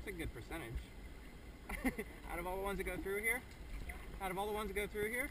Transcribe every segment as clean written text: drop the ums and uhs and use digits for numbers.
That's a good percentage. Out of all the ones that go through here? Out of all the ones that go through here?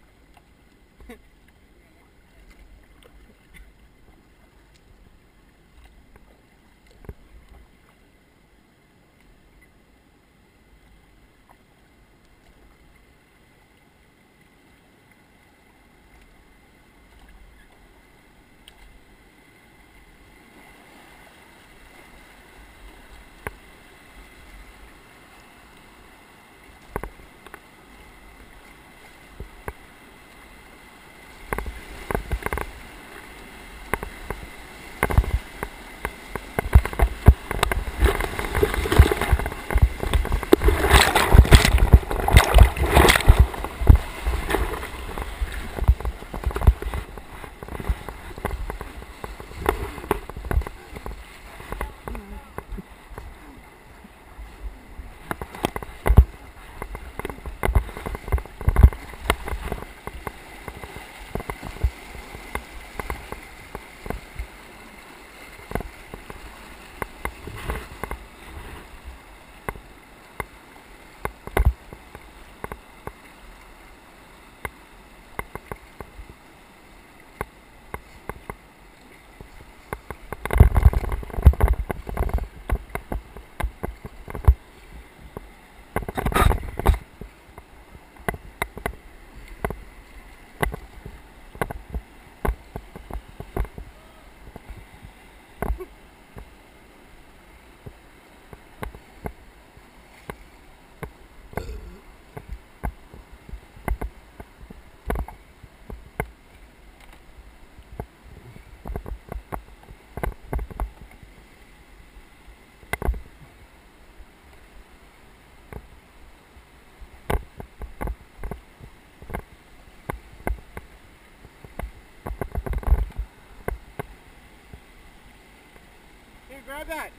Grab that.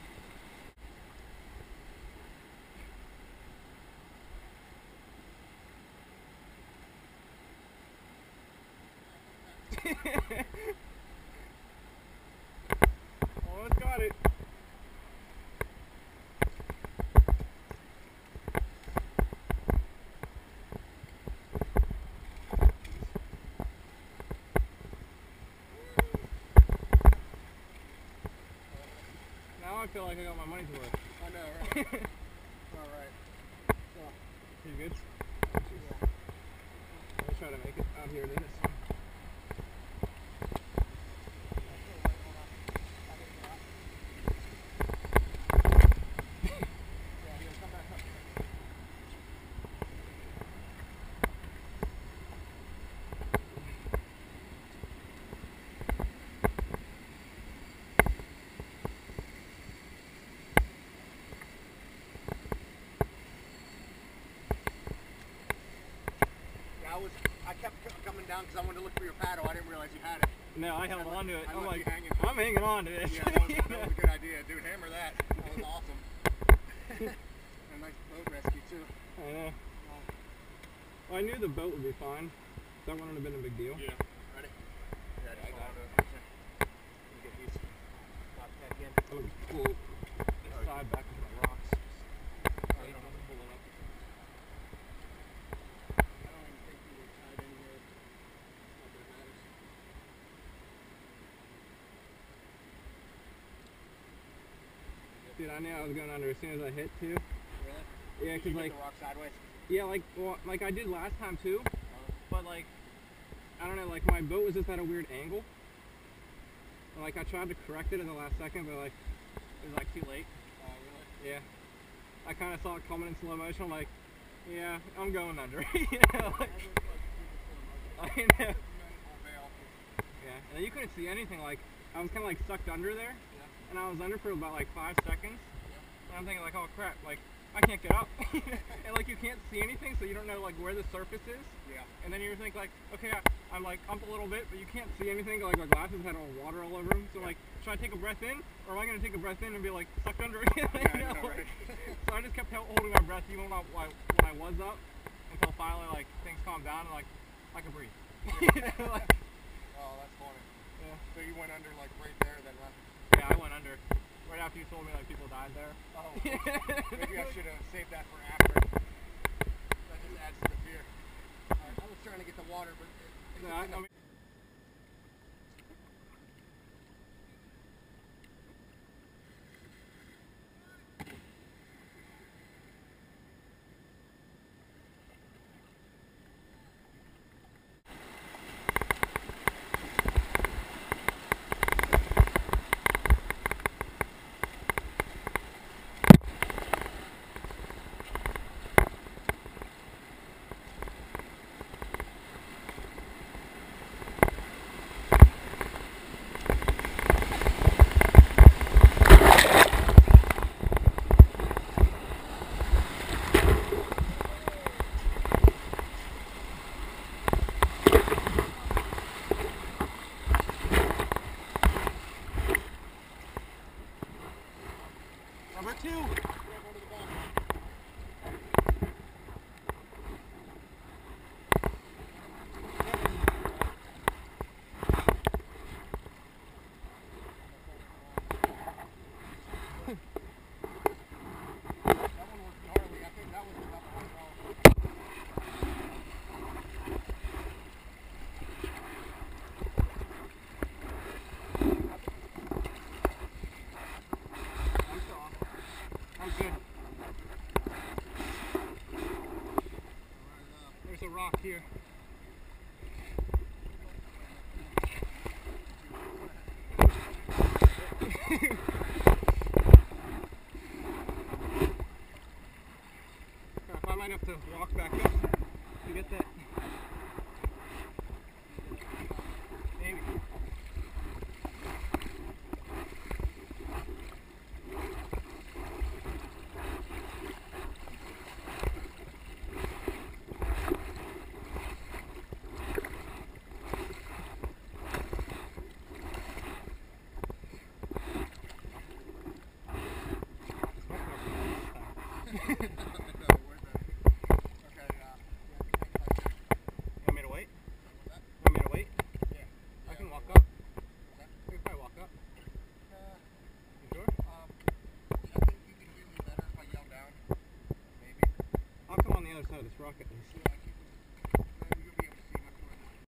Almost got it. Now I feel like I got my money's worth. I know, right? Alright. You good? Yeah. I'll try to make it out here to this. I kept coming down because I wanted to look for your paddle. I didn't realize you had it. No, I held on to it. I'm like, hanging. I'm hanging on to it. Yeah, that was a good idea. Dude, hammer that. That was awesome. A nice boat rescue, too. I know. Well, I knew the boat would be fine. That wouldn't have been a big deal. Yeah. Ready? Yeah, I got it. Let me get these top back in. I'm going to pull this side back into the rocks. Oh, you don't have to pull it up. I don't even think you were tied anywhere. Not that it matters. Dude, I knew I was going under as soon as I hit, too. Really? Yeah, because, like, the rock sideways? yeah, like I did last time, too. But, like, I don't know, like, my boat was just at a weird angle. And, like, I tried to correct it in the last second, but, like, it was, like, too late. Oh, really? Yeah. I kind of saw it coming in slow motion. I'm like, yeah, I'm going under. You know, like, I know. Yeah, and then you couldn't see anything. Like, I was kind of, like, sucked under there. Yeah. And I was under for about, like, 5 seconds. Yeah. And I'm thinking, like, oh, crap, like, I can't get up. And, like, you can't see anything, so you don't know, like, where the surface is. Yeah. And then you think, like, okay, I'm, like, up a little bit, but you can't see anything. Like, my glasses had all water all over them. So, like, should I take a breath in? Or am I going to take a breath in and be, like, sucked under again? Yeah, you know? I know, right? So I just kept holding my breath even when I was up until finally, like, things calmed down and, like, I could breathe. You know, like, Oh, that's funny. yeah. So you went under, like, right there then, huh? Yeah, I went under. Right after you told me like people died there. Oh, maybe I should have saved that for after. That just adds to the fear. I was trying to get the water, but I mean, number 2. I'm good. There's a rock here. I might have to walk back up to get that. Maybe. This rock at least.